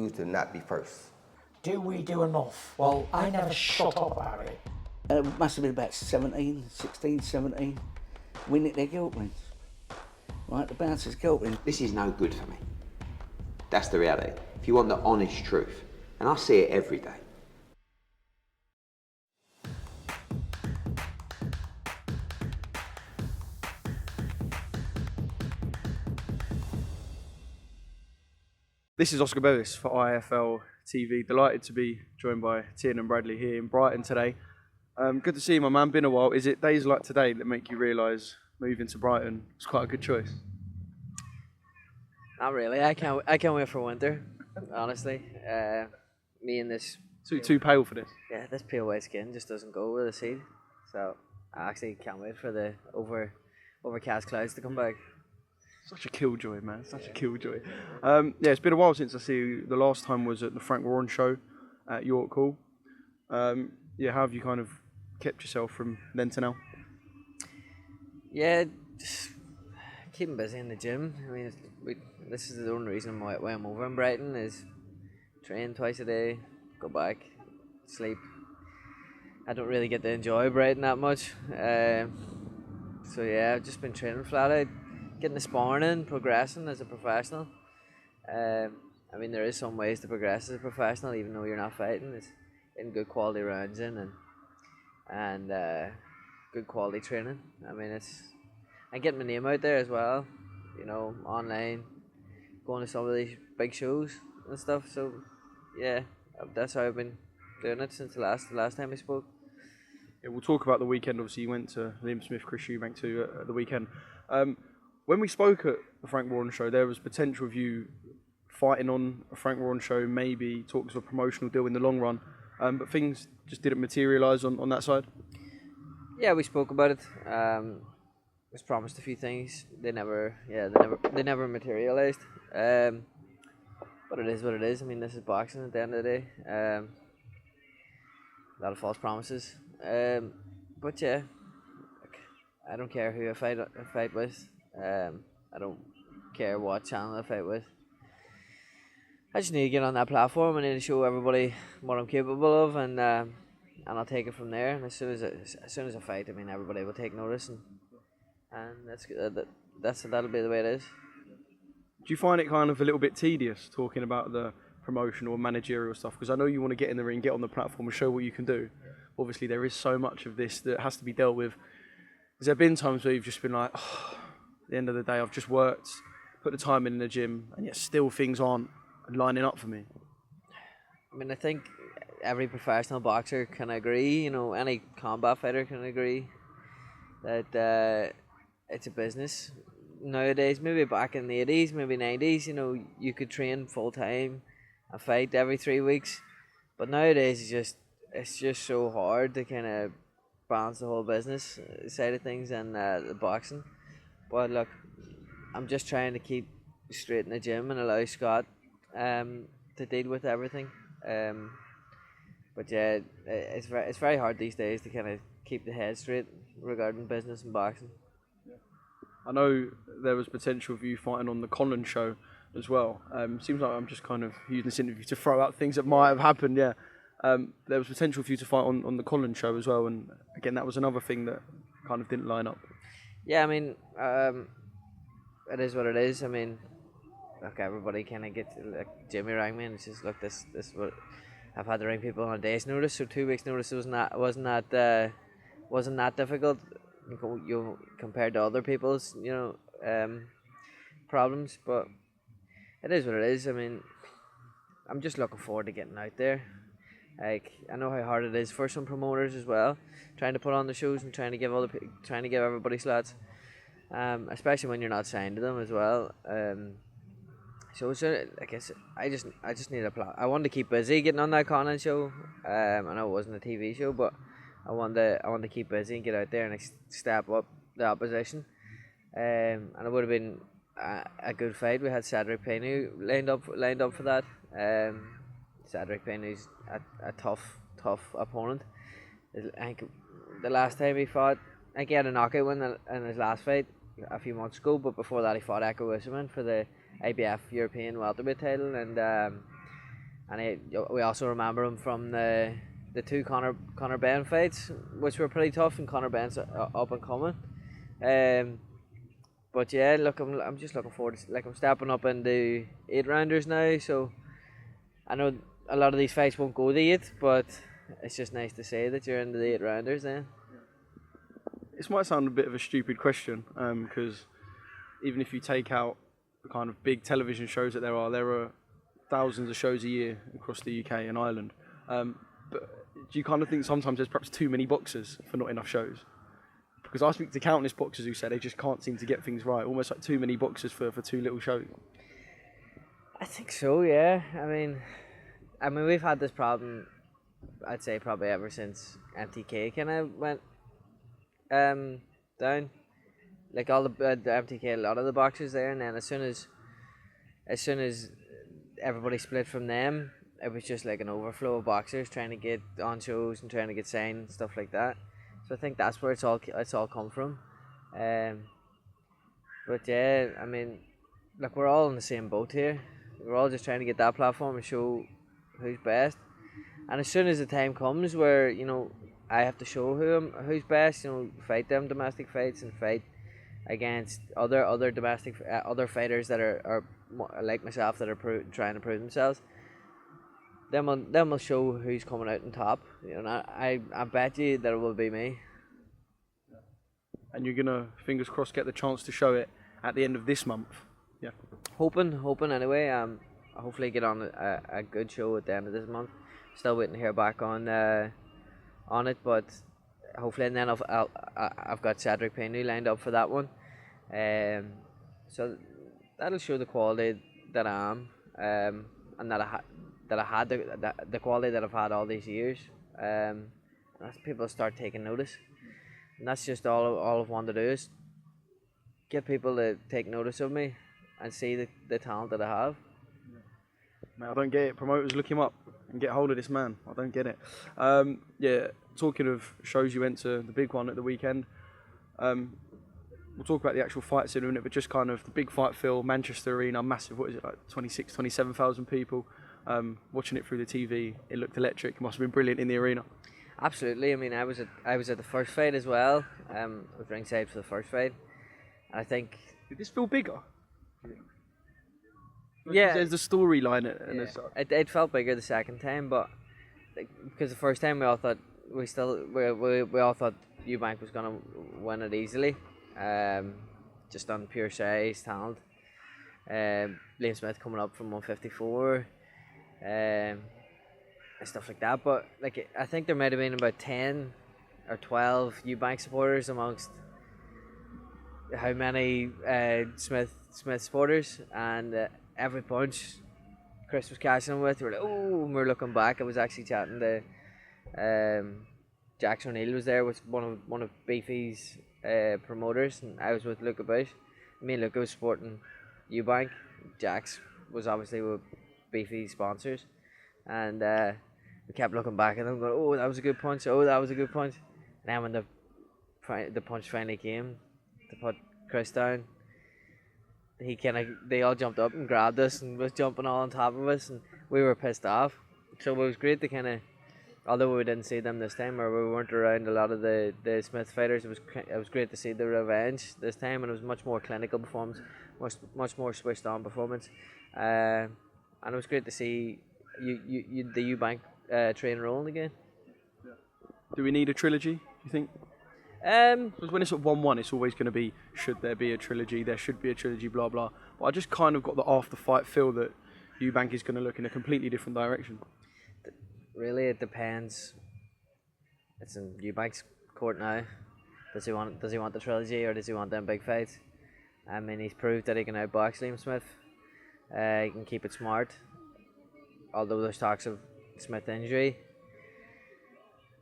choose to not be first? Do we do enough? Well, I never shut up about it. It must have been about 16, 17. We nicked their guilt rings. Right, the bouncers guilt rings. This is no good for me. That's the reality. If you want the honest truth, and I see it every day. This is Oscar Bevis for IFL TV. Delighted to be joined by Tiernan and Bradley here in Brighton today. Good to see you, my man. Been a while. Is it days like today that make you realise moving to Brighton was quite a good choice? Not really. I can't wait for winter. Honestly, me and this Too pale for this. yeah, this pale white skin just doesn't go with the heat. So I actually can't wait for the overcast clouds to come back. Such a killjoy, man. Such a killjoy. Yeah, it's been a while since I see you. The last time was at the Frank Warren show at York Hall. Yeah, how have you kind of kept yourself from then to now? Yeah, just keeping busy in the gym. I mean, this is the only reason why I'm over in Brighton is train twice a day, go back, sleep. I don't really get to enjoy Brighton that much. So yeah, I've just been training flat out, getting the sparring in, progressing as a professional. I mean, there is some ways to progress as a professional, even though you're not fighting. It's in good quality rounds in and good quality training. I mean, and getting my name out there as well. You know, online, going to some of these big shows and stuff. So yeah, that's how I've been doing it since the last time we spoke. Yeah, we'll talk about the weekend. Obviously, you went to Liam Smith, Chris Eubank too at the weekend. When we spoke at the Frank Warren show, there was potential of you fighting on a Frank Warren show, maybe talks of a promotional deal in the long run, but things just didn't materialise on that side. Yeah, we spoke about it. Was promised a few things. They never materialised. But it is what it is. I mean, this is boxing at the end of the day. A lot of false promises. But yeah, I don't care who I fight with. I don't care what channel I fight with. I just need to get on that platform. I need to show everybody what I'm capable of, and I'll take it from there. And as soon as I fight, I mean, everybody will take notice, and that'll be the way it is. Do you find it kind of a little bit tedious talking about the promotional or managerial stuff? Because I know you want to get in the ring, get on the platform and show what you can do. Obviously, there is so much of this that has to be dealt with. Has there been times where you've just been like, oh, at the end of the day, I've just worked, put the time in the gym, and yet still things aren't lining up for me? I mean, I think every professional boxer can agree, you know, any combat fighter can agree that it's a business. Nowadays, maybe back in the 80s, maybe 90s, you know, you could train full time and fight every 3 weeks. But nowadays, it's just so hard to kind of balance the whole business side of things and the boxing. But look, I'm just trying to keep straight in the gym and allow Scott to deal with everything. But yeah, it's very hard these days to kind of keep the head straight regarding business and boxing. I know there was potential for you fighting on the COLIN show as well. Seems like I'm just kind of using this interview to throw out things that might have happened, yeah. There was potential for you to fight on the COLIN show as well, and again, that was another thing that kind of didn't line up. Yeah, I mean, it is what it is. I mean, look, everybody kind of gets, like, Jimmy rang me and says, look, this is what I've had to ring people on a day's notice, so 2 weeks' notice wasn't that difficult. You compared to other people's, you know, problems, but it is what it is. I mean, I'm just looking forward to getting out there. Like, I know how hard it is for some promoters as well, trying to put on the shows and trying to give everybody slots, especially when you're not signed to them as well. So I guess I just need a plan. I wanted to keep busy getting on that Conan show. I know it wasn't a TV show, but I wanted to keep busy and get out there and step up the opposition. And it would have been a good fight. We had Cedric Payne lined up for that. Cedric Payne's a tough opponent. I think the last time he fought, I think he had a knockout win in his last fight a few months ago, but before that he fought Echo Usman for the IBF European welterweight title, and and we also remember him from the two Conor Ben fights, which were pretty tough, and Conor Ben's up and coming. But yeah, look, I'm just looking forward to, like, I'm stepping up into 8-rounders now, so I know a lot of these fights won't go to 8, but it's just nice to say that you're into the 8-rounders then. This might sound a bit of a stupid question, because even if you take out the kind of big television shows that there are thousands of shows a year across the UK and Ireland. But do you kind of think sometimes there's perhaps too many boxers for not enough shows? Because I speak to countless boxers who say they just can't seem to get things right, almost like too many boxers for too little shows. I think so, yeah. I mean, we've had this problem, I'd say probably ever since MTK kind of went down. Like all the MTK, a lot of the boxers there, and then as soon as everybody split from them, it was just like an overflow of boxers trying to get on shows and trying to get signed and stuff like that. So I think that's where it's all come from. But yeah, I mean, look, we're all in the same boat here. We're all just trying to get that platform and show who's best. And as soon as the time comes where, you know, I have to show who's best, you know, fight them domestic fights and fight against other domestic other fighters that are like myself, that are trying to prove themselves. Then we'll show who's coming out on top. You know, I bet you that it will be me. And you're gonna, fingers crossed, get the chance to show it at the end of this month. Yeah. Hoping anyway. Hopefully get on a good show at the end of this month. Still waiting to hear back on it, but hopefully, and then I've got Cedric Payne lined up for that one. So that'll show the quality that I am, and that I had the quality that I've had all these years. As people start taking notice, and that's just all I've wanted to do, is get people to take notice of me and see the talent that I have. Man, I don't get it. Promoters, look him up and get hold of this man. I don't get it. Yeah, talking of shows, you went to the big one at the weekend. We'll talk about the actual fights in a minute, but just kind of the big fight feel, Manchester Arena, massive, what is it, like 26, 27,000 people. Watching it through the TV, it looked electric. It must have been brilliant in the arena. Absolutely. I mean, I was at the first fight as well. I was ringside for the first fight. I think. Did this feel bigger? Yeah. There's the storyline and yeah. It felt bigger the second time, but because the first time we all thought we all thought Eubank was gonna win it easily, just on pure size, talent. Liam Smith coming up from 154. And stuff like that, but like I think there might have been about 10 or 12 Eubank supporters amongst how many Smith supporters, and every punch Chris was catching him with, we were like, oh, and we were looking back. I was actually chatting to Jax O'Neill was there with one of Beefy's promoters, and I was with Luke about. Me and Luke was supporting Eubank. Jax was obviously with Beefy sponsors, and we kept looking back at them, going, "Oh, that was a good punch! Oh, that was a good punch!" And then when the punch finally came to put Chris down, they all jumped up and grabbed us and was jumping all on top of us, and we were pissed off. So it was great to kind of, although we didn't see them this time, or we weren't around a lot of the Smith fighters, it was great to see the revenge this time, and it was much more clinical performance, much more switched on performance. And it was great to see the Eubank train rolling again. Do we need a trilogy, do you think? Because when it's at 1-1, it's always going to be, should there be a trilogy, there should be a trilogy, blah, blah. But I just kind of got the after-fight feel that Eubank is going to look in a completely different direction. Really, it depends. It's in Eubank's court now. Does he want the trilogy, or does he want them big fights? I mean, he's proved that he can outbox Liam Smith. He can keep it smart, although there's talks of Smith injury,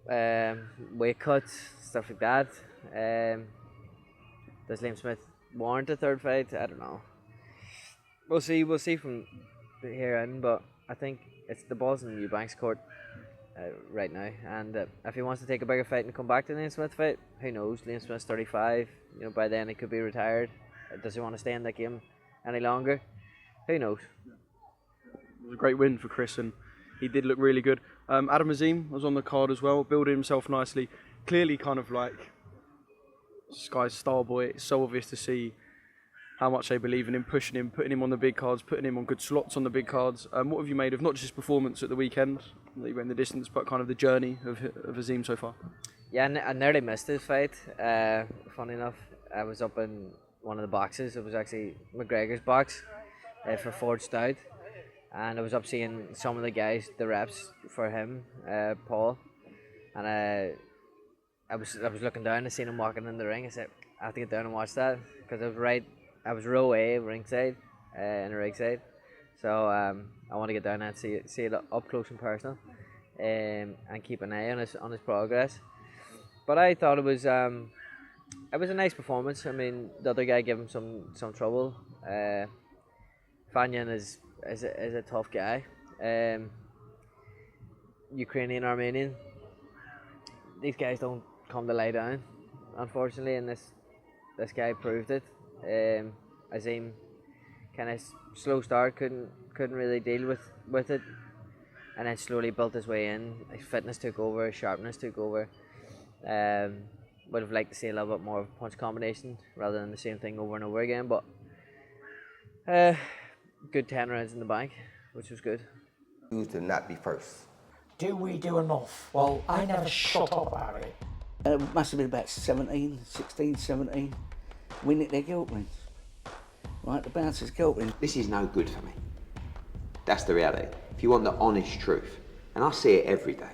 weight cuts, stuff like that. Does Liam Smith warrant a third fight? I don't know. We'll see from here in, but I think it's the ball's in Eubank's court right now, and if he wants to take a bigger fight and come back to the Liam Smith fight, who knows? Liam Smith's 35. You know, by then he could be retired. Does he want to stay in that game any longer? Who knows? It was a great win for Chris, and he did look really good. Adam Azim was on the card as well, building himself nicely. Clearly kind of like Sky's star boy. It's so obvious to see how much they believe in him, pushing him, putting him on the big cards, putting him on good slots on the big cards. What have you made of not just his performance at the weekend, that he went the distance, but kind of the journey of Azim so far? Yeah, I nearly missed his fight. Funny enough, I was up in one of the boxes. It was actually McGregor's box for Ford Stout. And I was up seeing some of the guys, the reps for him, Paul. And I was looking down and seen him walking in the ring. I said, I have to get down and watch that. Because I was row A, ringside, in the ringside. So I want to get down and see it up close and personal. And keep an eye on his progress. But I thought it was a nice performance. I mean, the other guy gave him some trouble. Fanyan is a tough guy. Ukrainian, Armenian. These guys don't come to lie down, unfortunately, and this guy proved it. Azim kind of slow start, couldn't really deal with it, and then slowly built his way in. His fitness took over, his sharpness took over. Would have liked to see a little bit more of a punch combination rather than the same thing over and over again, but good 10 rounds in the bank, which was good. To not be first. Do we do enough? Well, I never shut up about it. It must have been about 16, 17. We nicked their guilt rings. Right, the bouncers guilt rings. This is no good for me. That's the reality. If you want the honest truth, and I see it every day,